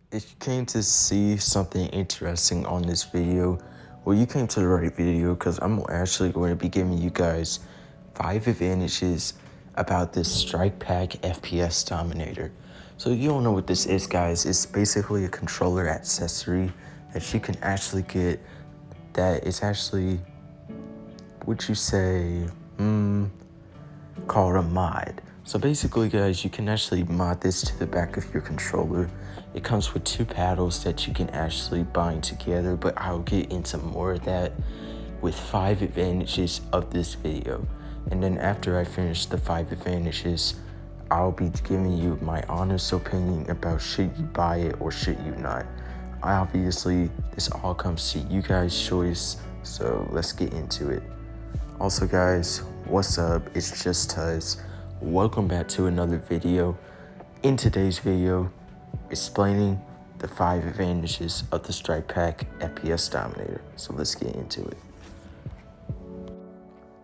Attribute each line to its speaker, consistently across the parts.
Speaker 1: If you came to see something interesting on this video, well, you came to the right video because I'm actually going to be giving you guys 5 advantages about this Strikepack F.P.S Dominator. So you don't know what this is, guys. It's basically a controller accessory that you can actually get that is actually, would you say, called a mod. So basically, guys, you can actually mod this to the back of your controller. It comes with 2 paddles that you can actually bind together, but I'll get into more of that with 5 advantages of this video. And then after I finish the 5 advantages, I'll be giving you my honest opinion about should you buy it or should you not. Obviously, this all comes to you guys' choice, so let's get into it. Also, guys, what's up? It's XxTuzeehxX. Welcome back to another video. In today's video, explaining the 5 advantages of the Strikepack F.P.S Dominator. So let's get into it.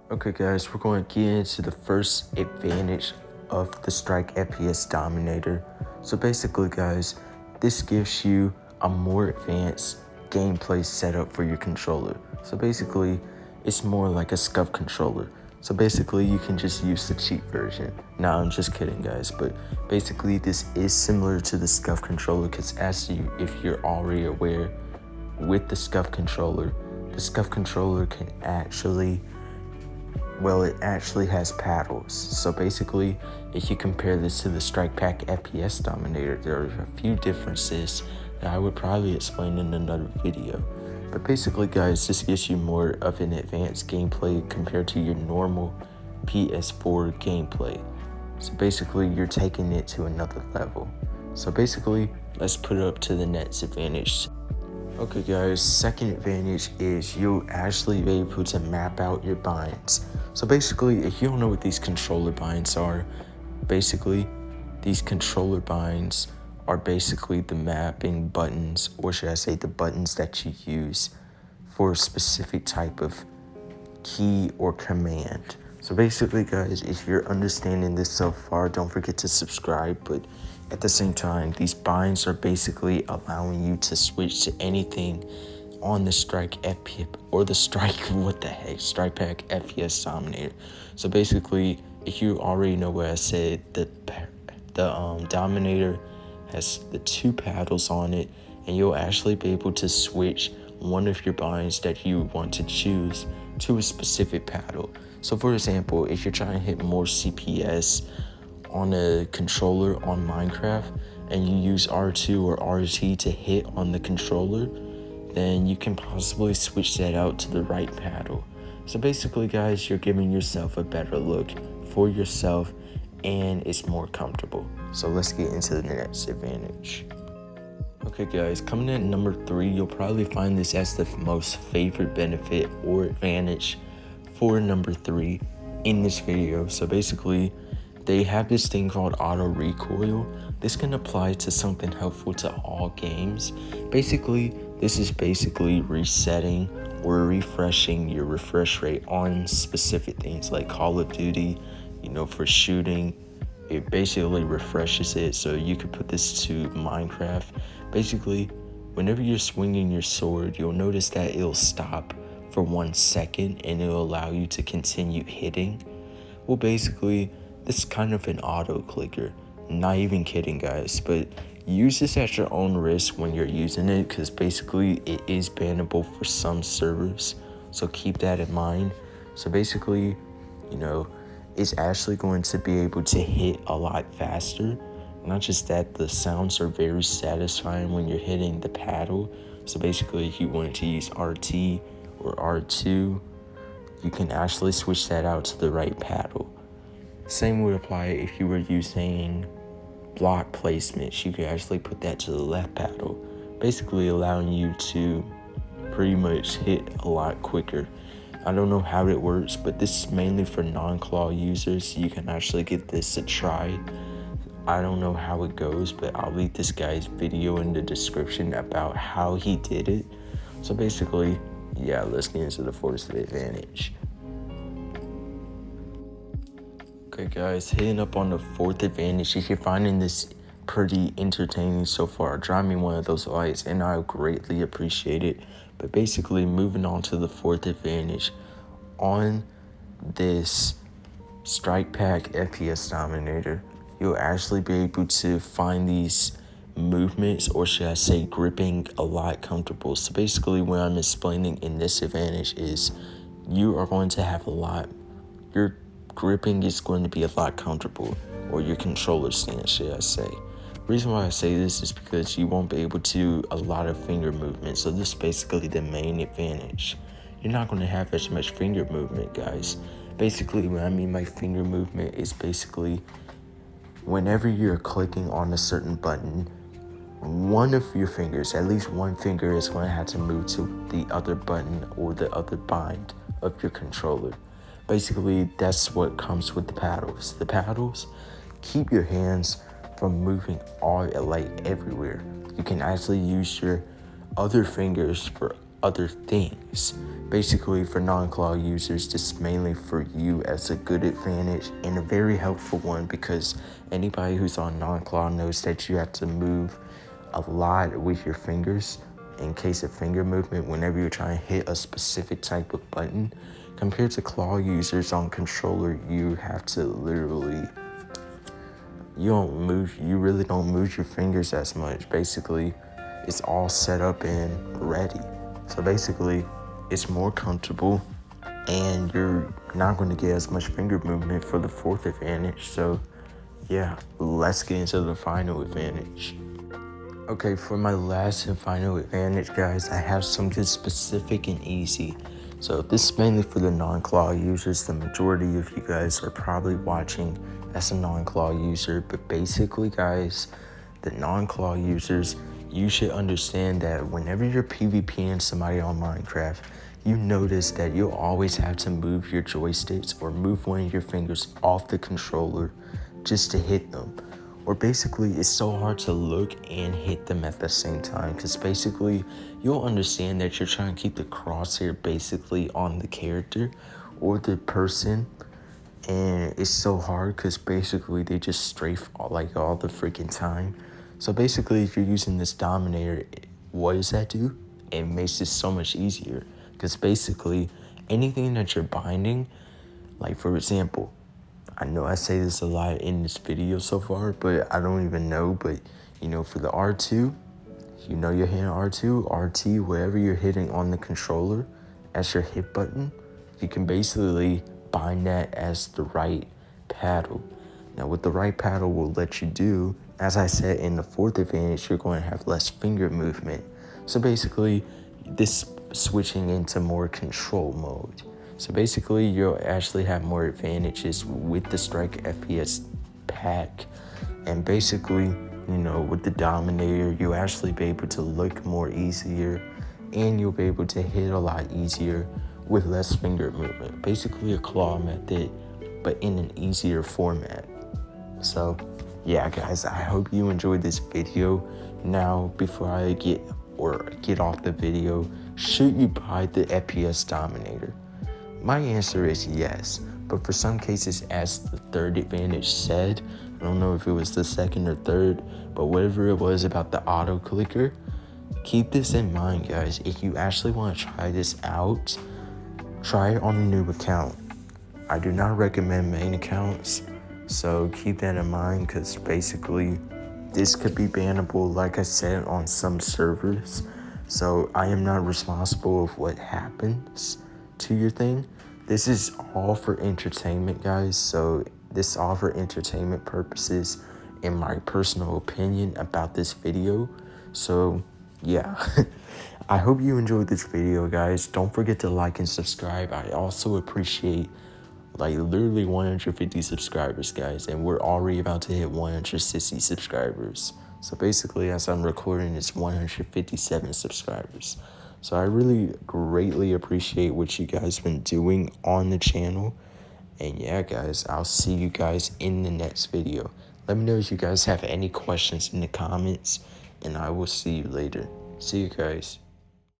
Speaker 1: Okay, guys, we're going to get into the first advantage of the Strike F.P.S Dominator. So basically, guys, this gives you a more advanced gameplay setup for your controller. So basically, it's more like a scuff controller. So basically, you can just use the cheap version. Nah, I'm just kidding, guys. But basically, this is similar to the scuff controller because if you're already aware, with the scuff controller can actually, well, it actually has paddles. So basically, if you compare this to the Strikepack F.P.S Dominator, there are a few differences that I would probably explain in another video. But basically, guys, this gives you more of an advanced gameplay compared to your normal Ps4 gameplay. So basically, you're taking it to another level. So basically, let's put it up to the next advantage. Okay, guys, second advantage is you'll actually be able to map out your binds. So basically, if you don't know what these controller binds are, basically, these controller binds are basically the mapping buttons, or should I say the buttons that you use for a specific type of key or command. So basically, guys, if you're understanding this so far, don't forget to subscribe. But at the same time, these binds are basically allowing you to switch to anything on the Strikepack F.P.S Dominator. So basically, if you already know what I said, the Dominator has the 2 paddles on it, and you'll actually be able to switch one of your binds that you want to choose to a specific paddle. So for example, if you're trying to hit more CPS on a controller on Minecraft and you use R2 or RT to hit on the controller, then you can possibly switch that out to the right paddle. So basically, guys, you're giving yourself a better look for yourself and it's more comfortable. So let's get into the next advantage. Okay, guys, coming in at number 3, you'll probably find this as the most favorite benefit or advantage for number 3 in this video. So basically, they have this thing called auto recoil. This can apply to something helpful to all games. Basically, this is basically resetting or refreshing your refresh rate on specific things like Call of Duty, for shooting. It basically refreshes it, so you could put this to Minecraft. Basically, whenever you're swinging your sword, you'll notice that it'll stop for 1 second and it'll allow you to continue hitting. Well, basically, this is kind of an auto clicker. Not even kidding, guys, but use this at your own risk when you're using it, because basically it is bannable for some servers, so keep that in mind. So basically, it's actually going to be able to hit a lot faster. Not just that, the sounds are very satisfying when you're hitting the paddle. So basically, if you wanted to use RT or R2, you can actually switch that out to the right paddle. Same would apply if you were using block placements. You could actually put that to the left paddle, basically allowing you to pretty much hit a lot quicker. I don't know how it works, but this is mainly for non-claw users. You can actually give this a try. I don't know how it goes, but I'll leave this guy's video in the description about how he did it. So basically, yeah, let's get into the fourth advantage. Okay, guys, hitting up on the fourth advantage, if you're finding this pretty entertaining so far, drop me one of those likes and I greatly appreciate it. But basically, moving on to the fourth advantage on this Strikepack F.P.S Dominator, you'll actually be able to find these movements, or should I say gripping, a lot comfortable. So basically what I'm explaining in this advantage is you are going to have your gripping is going to be a lot comfortable, or your controller stance, should I say. Reason why I say this is because you won't be able to do a lot of finger movement. So this is basically the main advantage. You're not going to have as much finger movement, guys. Basically, what I mean by finger movement is basically whenever you're clicking on a certain button, one of your fingers, at least one finger, is going to have to move to the other button or the other bind of your controller. Basically, that's what comes with the paddles. The paddles keep your hands from moving everywhere. You can actually use your other fingers for other things. Basically, for non-claw users, this is mainly for you as a good advantage and a very helpful one, because anybody who's on non-claw knows that you have to move a lot with your fingers in case of finger movement whenever you're trying to hit a specific type of button. Compared to claw users on controller, you have to literally, you really don't move your fingers as much. Basically, it's all set up and ready. So basically, it's more comfortable and you're not going to get as much finger movement for the fourth advantage. So yeah, let's get into the final advantage. Okay, for my last and final advantage, guys, I have something specific and easy. So this is mainly for the non-claw users. The majority of you guys are probably watching as a non-claw user, but basically, guys, the non-claw users, you should understand that whenever you're PvPing somebody on Minecraft, you notice that you'll always have to move your joysticks or move one of your fingers off the controller just to hit them. Or basically, it's so hard to look and hit them at the same time, because basically you'll understand that you're trying to keep the crosshair basically on the character or the person, and it's so hard because basically they just strafe all the freaking time. So basically, if you're using this Dominator, what does that do? It makes it so much easier, because basically anything that you're binding, like for example, I know I say this a lot in this video so far, but I don't even know, but for the R2, you're hitting R2, RT, whatever you're hitting on the controller as your hit button, you can basically bind that as the right paddle. Now what the right paddle will let you do, as I said in the fourth advantage, you're going to have less finger movement. So basically, this switching into more control mode. So basically, you'll actually have more advantages with the Strike F.P.S pack. And basically, with the Dominator, you'll actually be able to look more easier, and you'll be able to hit a lot easier with less finger movement. Basically a claw method, but in an easier format. So yeah, guys, I hope you enjoyed this video. Now, before I get off the video, should you buy the F.P.S Dominator? My answer is yes, but for some cases, as the third advantage said, I don't know if it was the second or third, but whatever it was about the AutoClicker, keep this in mind, guys. If you actually want to try this out, try it on a new account. I do not recommend main accounts, so keep that in mind, because basically this could be bannable, like I said, on some servers. So I am not responsible of what happens to your thing. This is all for entertainment, guys. So this is all for entertainment purposes and my personal opinion about this video. So yeah, I hope you enjoyed this video, guys. Don't forget to like and subscribe. I also appreciate literally 150 subscribers, guys, and we're already about to hit 160 subscribers. So basically, as I'm recording, it's 157 subscribers. So I really greatly appreciate what you guys been doing on the channel. And yeah, guys, I'll see you guys in the next video. Let me know if you guys have any questions in the comments, and I will see you later. See you guys.